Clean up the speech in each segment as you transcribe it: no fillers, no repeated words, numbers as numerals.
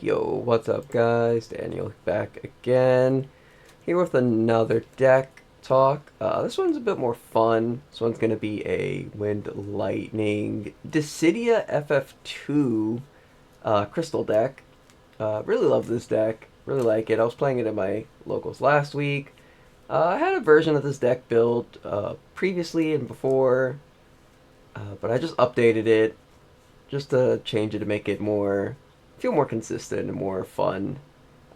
Yo, what's up guys? Daniel back again. Here with another deck talk. This one's a bit more fun. This one's going to be a Wind Lightning Dissidia FF2 crystal deck. Really love this deck. Really like it. I was playing it at my locals last week. I had a version of this deck built previously and before, but I just updated it just to change it to make it feel more consistent and more fun.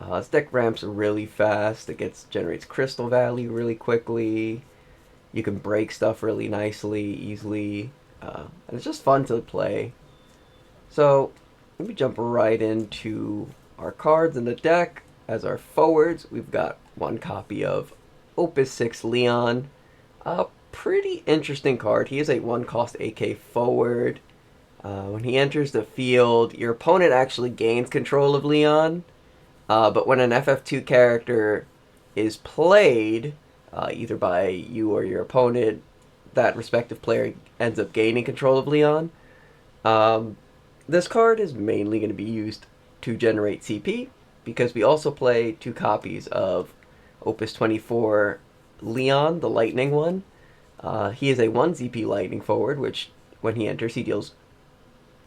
This deck ramps really fast. It generates crystal value really quickly. You can break stuff really nicely, easily, and it's just fun to play. So let me jump right into our cards in the deck. As our forwards, we've got one copy of Opus 6 Leon. A pretty interesting card. He is a 1-cost AK forward. When he enters the field, your opponent actually gains control of Leon. But when an FF2 character is played, either by you or your opponent, that respective player ends up gaining control of Leon. This card is mainly going to be used to generate CP, because we also play 2 copies of Opus 24 Leon, the Lightning one. He is a 1 ZP Lightning forward, which when he enters, he deals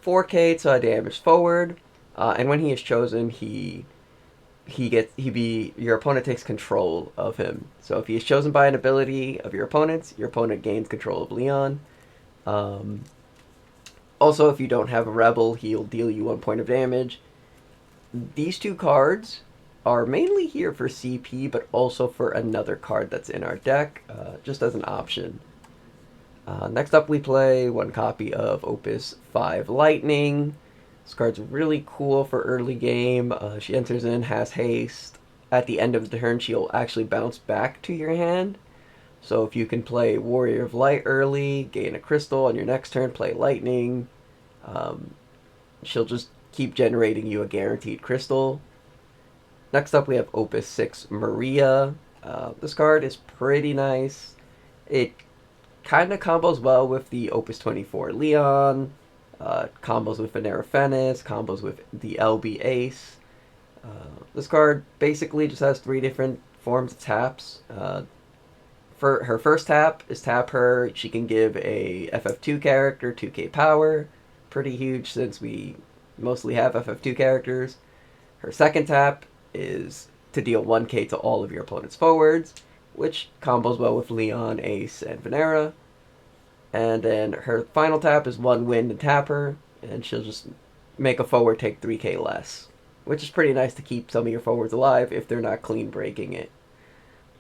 4k to damage forward, and when he is chosen, your opponent takes control of him. So if he is chosen by an ability of your opponent gains control of Leon. Also, if you don't have a rebel, he'll deal you 1 point of damage. These 2 cards are mainly here for CP, but also for another card that's in our deck, just as an option. Next up, we play 1 copy of Opus 5 Lightning. This card's really cool for early game. She enters in, has haste. At the end of the turn, she'll actually bounce back to your hand. So if you can play Warrior of Light early, gain a crystal, on your next turn play Lightning, she'll just keep generating you a guaranteed crystal. Next up, we have Opus 6 Maria. This card is pretty nice. It kind of combos well with the Opus 24 Leon, combos with Venera Fennis, combos with the LB Ace. This card basically just has 3 different forms of taps. For her first tap is tap her. She can give a FF2 character 2k power. Pretty huge since we mostly have FF2 characters. Her second tap is to deal 1k to all of your opponent's forwards, which combos well with Leon, Ace, and Venera. And then her final tap is 1 wind and tap her, and she'll just make a forward take 3k less, which is pretty nice to keep some of your forwards alive if they're not clean breaking it.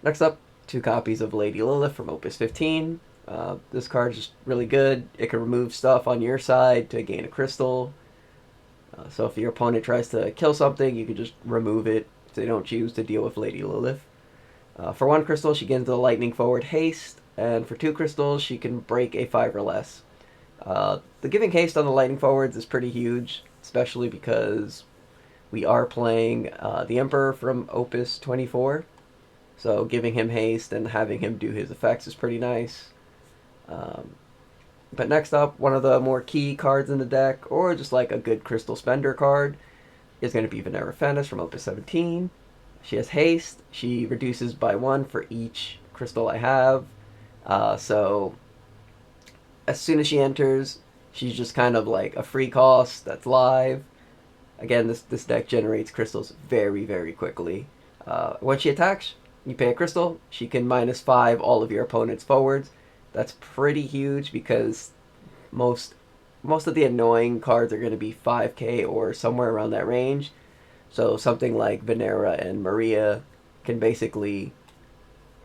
Next up, 2 copies of Lady Lilith from Opus 15. This card is just really good. It can remove stuff on your side to gain a crystal. So if your opponent tries to kill something, you can just remove it if they don't choose to deal with Lady Lilith. For 1 crystal, she gains the Lightning Forward Haste, and for 2 crystals, she can break a 5 or less. The giving haste on the Lightning Forwards is pretty huge, especially because we are playing the Emperor from Opus 24. So giving him haste and having him do his effects is pretty nice. But next up, one of the more key cards in the deck, or just like a good crystal spender card, is going to be Venera Fennis from Opus 17. She has haste. She reduces by 1 for each crystal I have. So as soon as she enters, she's just kind of like a free cost that's live. Again, this deck generates crystals very, very quickly. When she attacks, you pay a crystal. She can -5 all of your opponent's forwards. That's pretty huge because most of the annoying cards are going to be 5k or somewhere around that range. So something like Venera and Maria can basically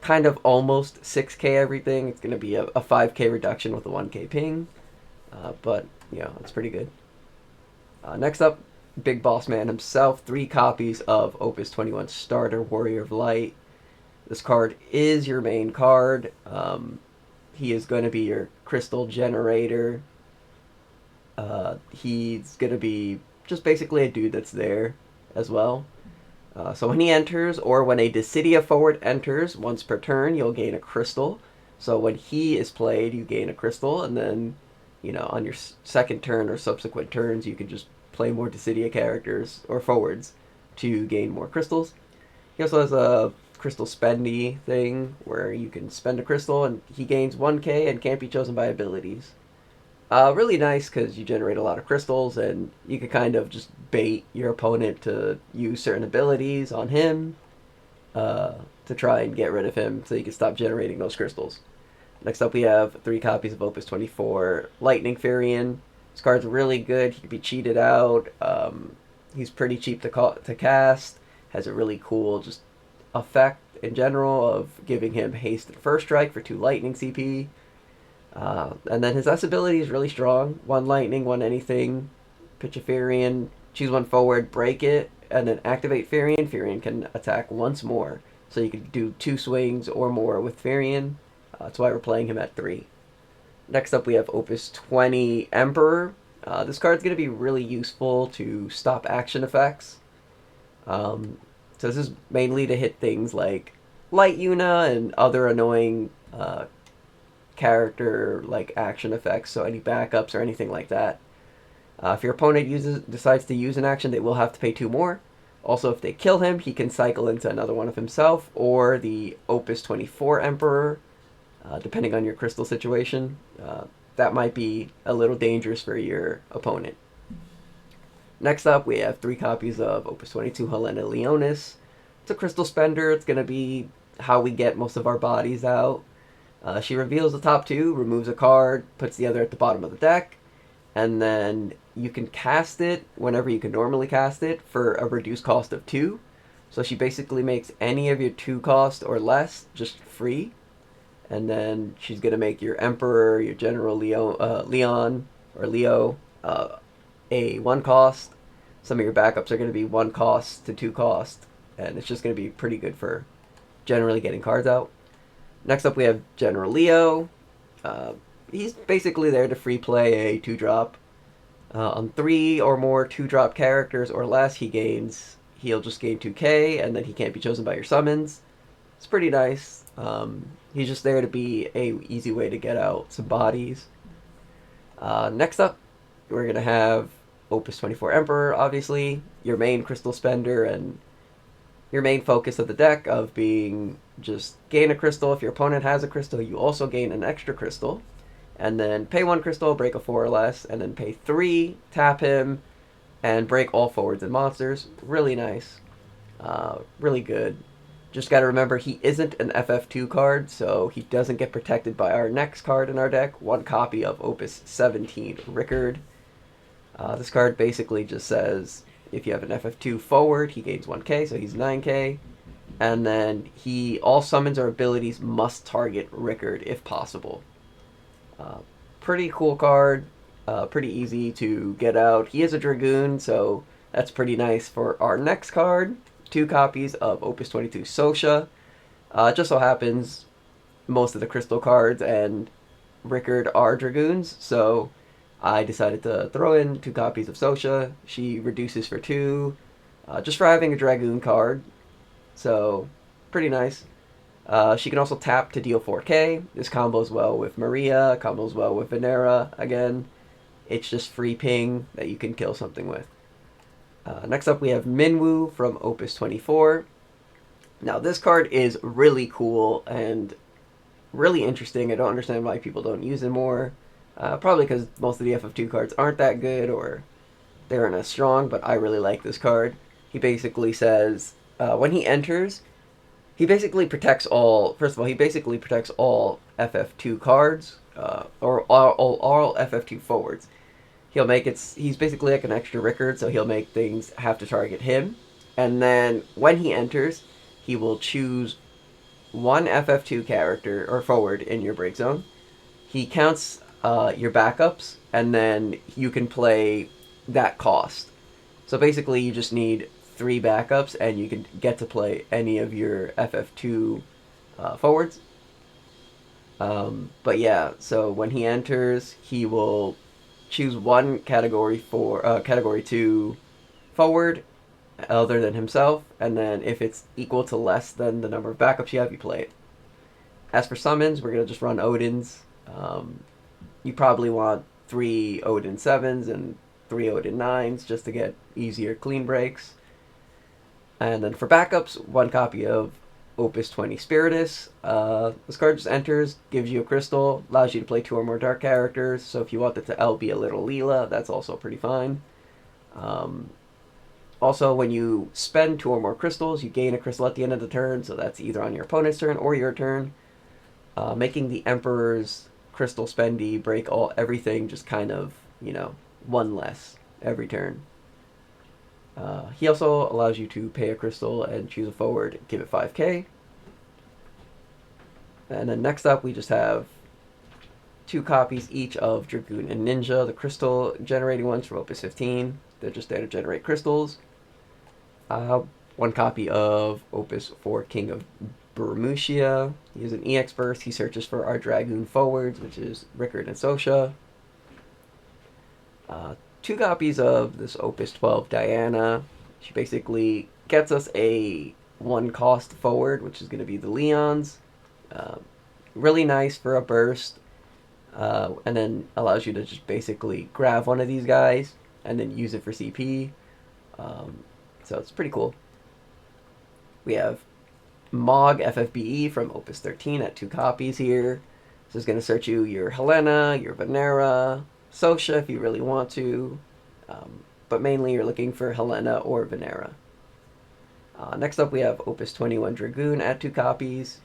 kind of almost 6k everything. It's going to be a 5k reduction with a 1k ping. But, it's pretty good. Next up, Big Boss Man himself. 3 copies of Opus 21 Starter Warrior of Light. This card is your main card. He is going to be your crystal generator. He's going to be just basically a dude that's there as well. So when he enters, or when a Dissidia forward enters, once per turn, you'll gain a crystal. So when he is played, you gain a crystal, and then, on your second turn or subsequent turns, you can just play more Dissidia characters or forwards to gain more crystals. He also has a crystal spendy thing where you can spend a crystal and he gains 1k and can't be chosen by abilities. Really nice because you generate a lot of crystals and you can kind of just bait your opponent to use certain abilities on him to try and get rid of him so you can stop generating those crystals. Next up, we have 3 copies of Opus 24 Lightning Furion. This card's really good. He can be cheated out. He's pretty cheap to cast. Has a really cool just effect in general of giving him haste and first strike for 2 lightning CP. And then his S ability is really strong. 1 lightning, 1 anything. Pitch a Furion, choose 1 forward, break it, and then activate Furion. Furion can attack once more. So you can do 2 swings or more with Furion. That's why we're playing him at 3. Next up, we have Opus 20 Emperor. This card's going to be really useful to stop action effects. So this is mainly to hit things like Light Yuna and other annoying character like action effects, so any backups or anything like that. If your opponent decides to use an action, they will have to pay 2 more. Also, if they kill him, he can cycle into another one of himself or the Opus 24 Emperor, depending on your crystal situation. That might be a little dangerous for your opponent. Next up, we have 3 copies of Opus 22 Helena Leonis. It's a crystal spender. It's going to be how we get most of our bodies out. She reveals the top 2, removes a card, puts the other at the bottom of the deck, and then you can cast it whenever you can normally cast it for a reduced cost of 2. So she basically makes any of your 2 cost or less just free. And then she's going to make your Emperor, your General Leon, or Leo, a 1 cost. Some of your backups are going to be 1 cost to 2 cost. And it's just going to be pretty good for generally getting cards out. Next up, we have General Leo. He's basically there to free play a 2-drop. On 3 or more 2-drop characters or less, he'll just gain 2k, and then he can't be chosen by your summons. It's pretty nice. He's just there to be a easy way to get out some bodies. Next up, we're going to have Opus 24 Emperor, obviously, your main crystal spender and your main focus of the deck of being just gain a crystal. If your opponent has a crystal, you also gain an extra crystal. And then pay 1 crystal, break a 4 or less, and then pay 3, tap him, and break all forwards and monsters. Really nice. Really good. Just got to remember, he isn't an FF2 card, so he doesn't get protected by our next card in our deck, 1 copy of Opus 17 Rickard. This card basically just says, if you have an FF2 forward, he gains 1k, so he's 9k. And then all summons or abilities must target Rickard if possible. Pretty cool card, pretty easy to get out. He is a Dragoon, so that's pretty nice for our next card. 2 copies of Opus 22 Sosha. Just so happens most of the crystal cards and Rickard are Dragoons, so I decided to throw in 2 copies of Sosha. She reduces for 2, just for having a Dragoon card, so pretty nice. She can also tap to deal 4k. This combos well with Maria, combos well with Venera. Again, it's just free ping that you can kill something with. Next up, we have Minwoo from Opus 24. Now, this card is really cool and really interesting. I don't understand why people don't use it more. Probably because most of the FF2 cards aren't that good or they aren't as strong, but I really like this card. He basically says, when he enters, he basically protects all... First of all, he basically protects all FF2 cards, or all FF2 forwards. He's basically like an extra Rickard, so he'll make things have to target him. And then when he enters, he will choose 1 FF2 character or forward in your break zone. He counts your backups, and then you can play that cost. So basically, you just need 3 backups, and you can get to play any of your FF2 forwards. But yeah, so when he enters, he will choose 1 category 2 forward other than himself, and then if it's equal to less than the number of backups you have, you play it. As for summons, we're going to just run Odins. You probably want 3 Odin 7s and 3 0 9s just to get easier clean breaks. And then for backups, one copy of Opus 20 Spiritus. This card just enters, gives you a crystal, allows you to play 2 or more dark characters. So if you wanted to LB a little Leela, that's also pretty fine. Also, when you spend 2 or more crystals, you gain a crystal at the end of the turn. So that's either on your opponent's turn or your turn. Making the Emperor's crystal spendy break everything just kind of, one less every turn. He also allows you to pay a crystal and choose a forward, give it 5k. And then next up, we just have 2 copies each of Dragoon and Ninja, the crystal generating ones from Opus 15. They're just there to generate crystals. 1 copy of Opus 4 King of Bermutia. He has an EX burst. He searches for our Dragoon forwards, which is Rickard and Sosha. 2 copies of this Opus 12 Diana. She basically gets us a 1 cost forward, which is going to be the Leons. Really nice for a burst. And then allows you to just basically grab one of these guys and then use it for CP. So it's pretty cool. We have Mog FFBE from Opus 13 at 2 copies here. This is going to search you your Helena, your Venera, Sosha if you really want to, but mainly you're looking for Helena or Venera. Next up we have Opus 21 Dragoon at 2 copies.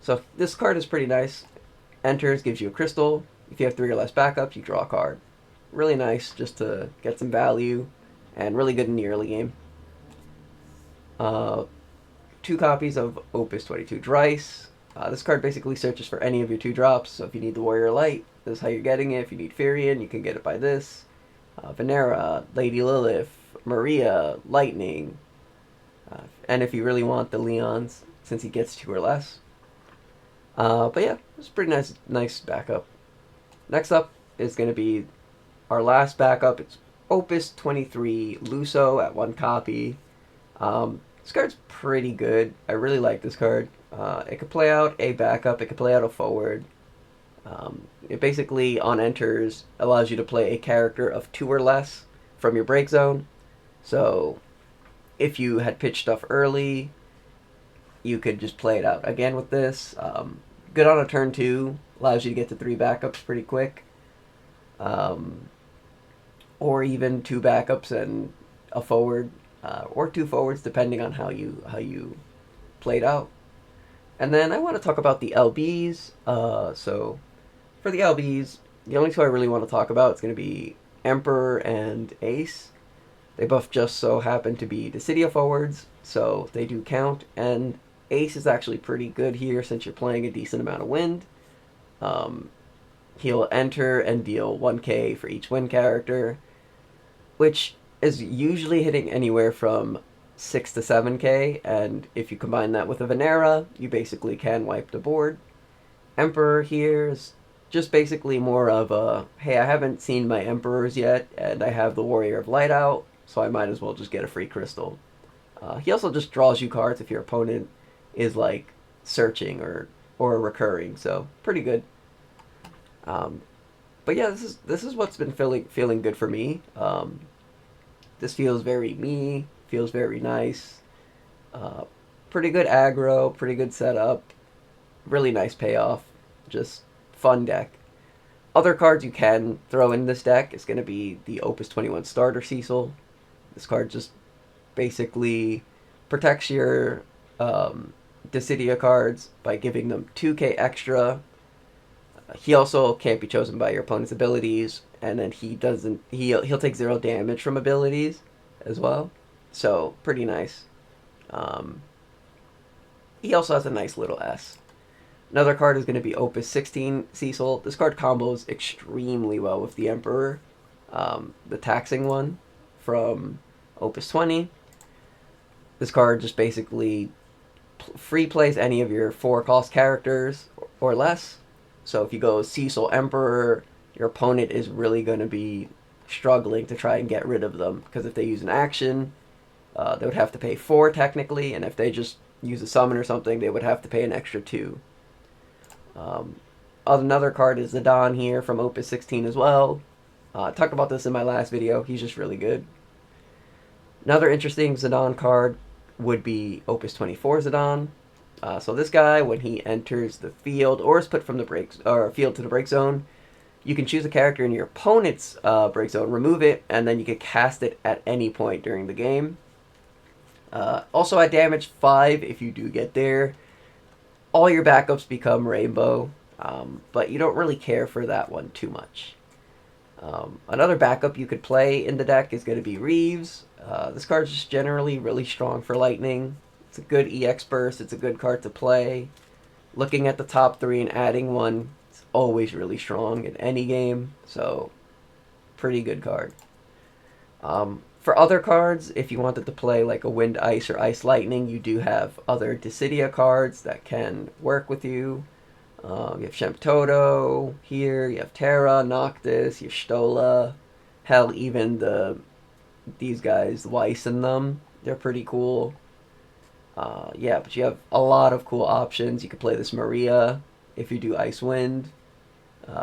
So this card is pretty nice. Enters, gives you a crystal. If you have 3 or less backups, you draw a card. Really nice just to get some value, and really good in the early game. 2 copies of Opus 22 Dryce. This card basically searches for any of your 2 drops, so if you need the Warrior Light, this is how you're getting it. If you need Firion, you can get it by this. Venera, Lady Lilith, Maria, Lightning. And if you really want the Leons, since he gets 2 or less. But yeah, it's a pretty nice backup. Next up is going to be our last backup. It's Opus 23 Luso at 1 copy. This card's pretty good. I really like this card. It could play out a backup. It could play out a forward. It basically, on enters, allows you to play a character of 2 or less from your break zone. So if you had pitched stuff early, you could just play it out again with this. Good on a turn 2. Allows you to get to 3 backups pretty quick. Or even 2 backups and a forward. Or 2 forwards, depending on how you played out. And then I want to talk about the LBs. So for the LBs, the only 2 I really want to talk about is going to be Emperor and Ace. They both just so happen to be Dissidia forwards, so they do count. And Ace is actually pretty good here since you're playing a decent amount of wind. He'll enter and deal 1k for each wind character, which is usually hitting anywhere from 6 to 7k, and if you combine that with a Venera, you basically can wipe the board. Emperor here is just basically more of a, hey, I haven't seen my Emperors yet, and I have the Warrior of Light out, so I might as well just get a free crystal. He also just draws you cards if your opponent is like searching or recurring, so pretty good. But yeah, this is what's been feeling good for me. This feels very me, feels very nice. Pretty good aggro, pretty good setup, really nice payoff, just fun deck. Other cards you can throw in this deck is going to be the Opus 21 Starter Cecil. This card just basically protects your Dissidia cards by giving them 2k extra. He also can't be chosen by your opponent's abilities, and then he'll take 0 damage from abilities as well. So pretty nice. He also has a nice little S. Another card is going to be Opus 16 Cecil. This card combos extremely well with the Emperor, the taxing one from Opus 20. This card just basically free plays any of your 4-cost characters or less. So if you go Cecil Emperor, your opponent is really going to be struggling to try and get rid of them, because if they use an action, they would have to pay 4 technically, and if they just use a summon or something, they would have to pay an extra 2. Another card is Zidane here from Opus 16 as well. Talked about this in my last video. He's just really good. Another interesting Zidane card would be Opus 24 Zidane. So this guy, when he enters the field or is put from the break or field to the break zone, you can choose a character in your opponent's break zone, remove it, and then you can cast it at any point during the game. Also at damage 5 if you do get there. All your backups become rainbow, but you don't really care for that one too much. Another backup you could play in the deck is going to be Reeves. This card's just generally really strong for lightning. It's a good EX burst. It's a good card to play. Looking at the top 3 and adding one, it's always really strong in any game. So, pretty good card. For other cards, if you wanted to play like a Wind Ice or Ice Lightning, you do have other Dissidia cards that can work with you. You have Shemptoto here, you have Terra, Noctis, you have Stola. Hell, even these guys, Weiss and them, they're pretty cool. Yeah, but you have a lot of cool options. You could play this Maria if you do Ice Wind.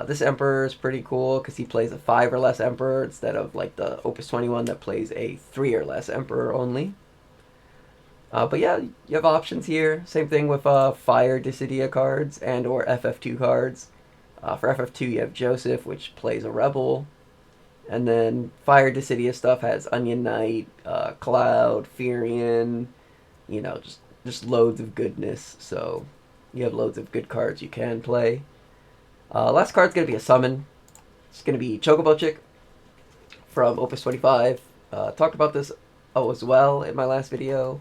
This Emperor is pretty cool because he plays a 5 or less Emperor instead of like the Opus 21 that plays a 3 or less Emperor only. But yeah, you have options here. Same thing with Fire Dissidia cards and or FF2 cards. For FF2 you have Joseph, which plays a Rebel. And then Fire Dissidia stuff has Onion Knight, Cloud, Furion, you know, just loads of goodness. So you have loads of good cards you can play. Last card's going to be a summon. It's going to be Chocobo Chick from Opus 25. Talked about this as well in my last video.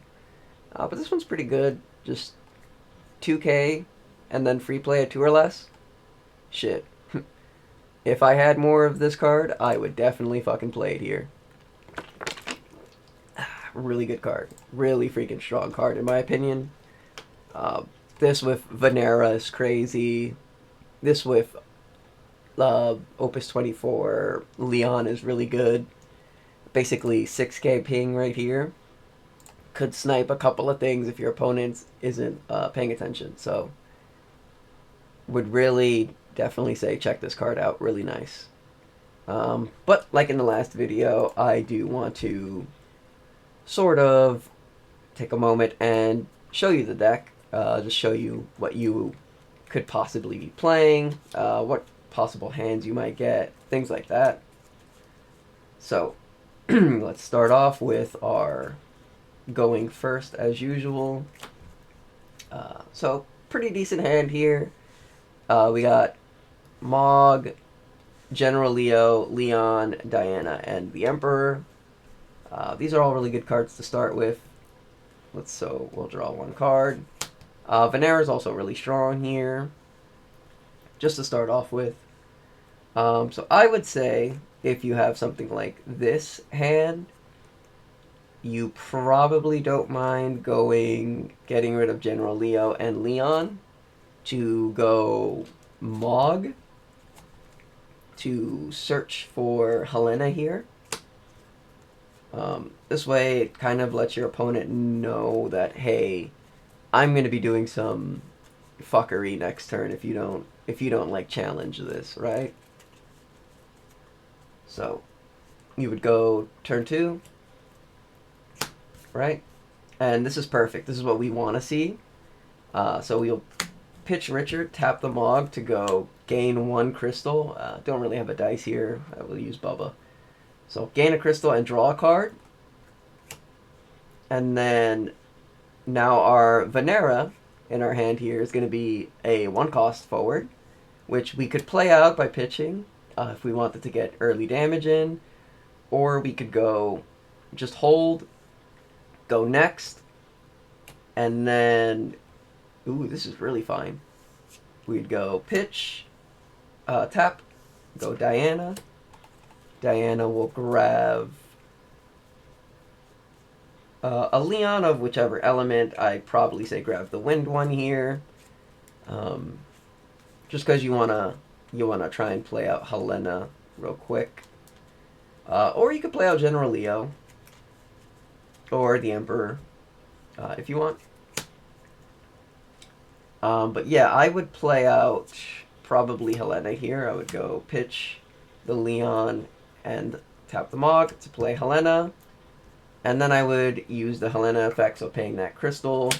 But this one's pretty good. Just 2k and then free play at 2 or less. Shit. If I had more of this card, I would definitely fucking play it here. Really good card. Really freaking strong card in my opinion. This with Venera is crazy. This with Opus 24 Leon is really good. Basically 6k ping right here. Could snipe a couple of things if your opponent isn't paying attention. So would really definitely say check this card out. Really nice. But like in the last video, I do want to sort of take a moment and show you the deck. Just show you what you could possibly be playing, what possible hands you might get, things like that. So let's start off with our going first as usual. So pretty decent hand here. We got Mog, General Leo, Leon, Diana, and the Emperor. These are all really good cards to start with. We'll draw one card. Venera is also really strong here, just to start off with. So I would say if you have something like this hand, you probably don't mind getting rid of General Leo and Leon to go Mog to search for Helena here. This way it kind of lets your opponent know that, hey, I'm going to be doing some fuckery next turn if you don't like challenge this, right? So you would go turn 2, right? And this is perfect. This is what we want to see. So we'll pitch Richard, tap the Mog to go gain 1 crystal. Don't really have a dice here. I will use Bubba. So gain a crystal and draw a card. And then now our Venera in our hand here is going to be a 1-cost forward, which we could play out by pitching if we wanted to get early damage in, or we could go just hold, go next, and then, ooh, this is really fine. We'd go pitch, tap, go Diana. Diana will grab a Leon of whichever element. I'd probably say grab the wind one here. Just because you wanna try and play out Helena real quick. Or you could play out General Leo. Or the Emperor, if you want. But yeah, I would play out probably Helena here. I would go pitch the Leon and tap the Mog to play Helena. And then I would use the Helena effect, so paying that crystal,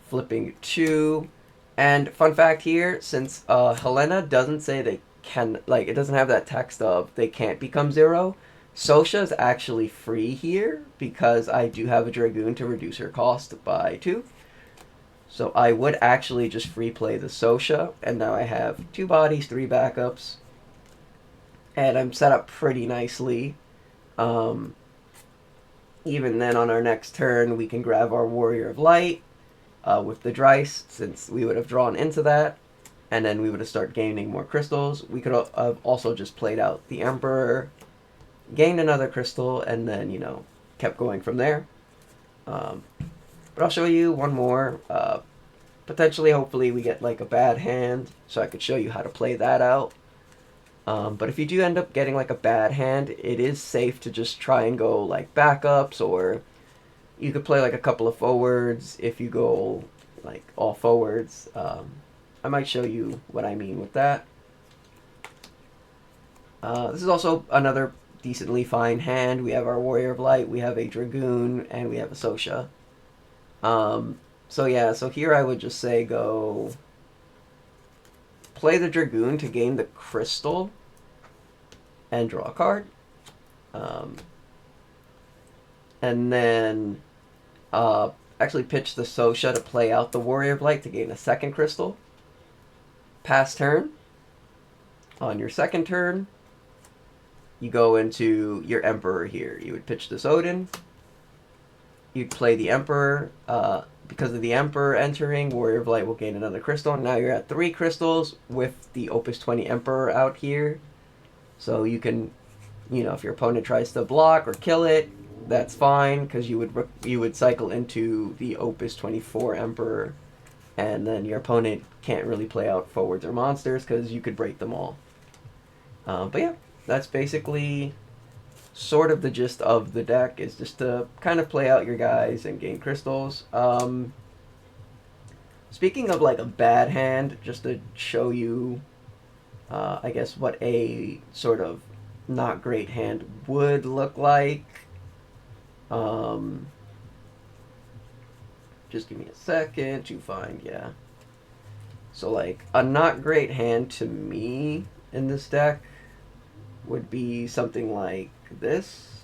flipping 2. And fun fact here, since Helena doesn't say they can, like, it doesn't have that text of they can't become 0, Sosha is actually free here because I do have a Dragoon to reduce her cost by 2. So I would actually just free play the Sosha, and now I have 2 bodies, 3 backups, and I'm set up pretty nicely. Even then, on our next turn, we can grab our Warrior of Light with the Dryce, since we would have drawn into that, and then we would have started gaining more crystals. We could have also just played out the Emperor, gained another crystal, and then, kept going from there. But I'll show you one more. Potentially, hopefully, we get like a bad hand, so I could show you how to play that out. But if you do end up getting like a bad hand, it is safe to just try and go like backups, or you could play like a couple of forwards if you go like all forwards. I might show you what I mean with that. This is also another decently fine hand. We have our Warrior of Light, we have a Dragoon, and we have a Sosha. So yeah, so here I would just say go play the Dragoon to gain the crystal and draw a card. And then actually pitch the Sosha to play out the Warrior of Light to gain a second crystal. Pass turn. On your second turn, you go into your Emperor here. You would pitch this Odin. You'd play the Emperor. Because of the Emperor entering, Warrior of Light will gain another crystal. Now you're at 3 crystals with the Opus 20 Emperor out here. So you can, if your opponent tries to block or kill it, that's fine, because you would cycle into the Opus 24 Emperor, and then your opponent can't really play out forwards or monsters because you could break them all. But yeah, that's basically sort of the gist of the deck, is just to kind of play out your guys and gain crystals. Speaking of like a bad hand, just to show you, I guess, what a sort of not great hand would look like. Just give me a second to find, yeah. So like a not great hand to me in this deck would be something like this,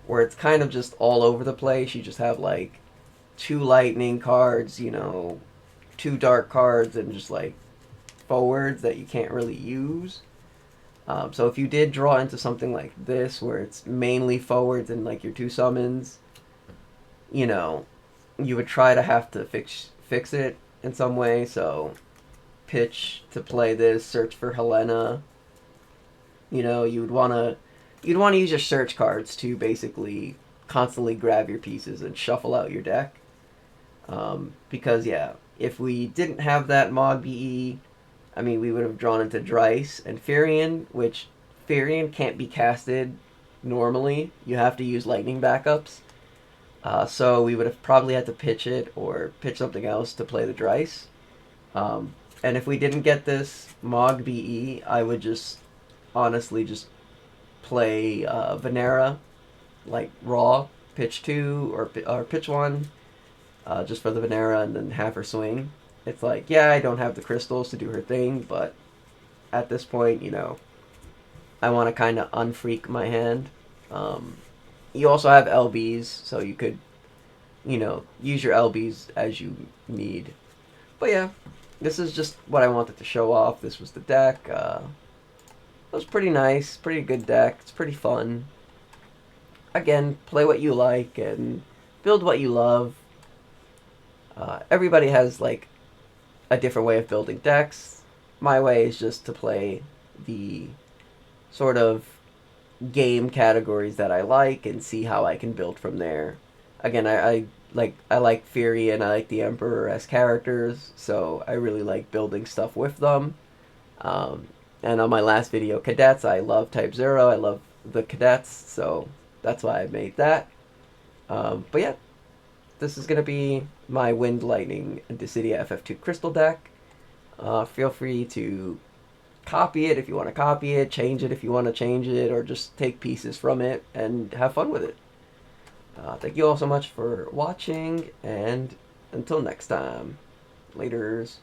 where it's kind of just all over the place. You just have like 2 lightning cards, 2 dark cards, and just like forwards that you can't really use. So if you did draw into something like this, where it's mainly forwards and like your 2 summons, you would try to have to fix it in some way. So pitch to play this, search for Helena. You'd want to use your search cards to basically constantly grab your pieces and shuffle out your deck. Because yeah, if we didn't have that Mog BE, we would have drawn into Dryce and Firion, which Firion can't be casted normally. You have to use lightning backups. So we would have probably had to pitch it or pitch something else to play the Dryce. And if we didn't get this Mog BE, I would just honestly just play Venera, like raw, pitch 2 or pitch 1, just for the Venera, and then have her swing. It's like, yeah, I don't have the crystals to do her thing, but at this point, I want to kind of unfreak my hand. You also have LBs, so you could, use your LBs as you need. But yeah, this is just what I wanted to show off. This was the deck. It was pretty nice, pretty good deck. It's pretty fun. Again, play what you like and build what you love. Everybody has like a different way of building decks. My way is just to play the sort of game categories that I like and see how I can build from there. Again, I like Fury and I like the Emperor as characters, so I really like building stuff with them. And on my last video, Cadets, I love Type 0. I love the Cadets, so that's why I made that. But yeah, this is going to be my Wind, Lightning, and Dissidia FF2 Crystal deck. Feel free to copy it if you want to copy it, change it if you want to change it, or just take pieces from it and have fun with it. Thank you all so much for watching, and until next time, laters.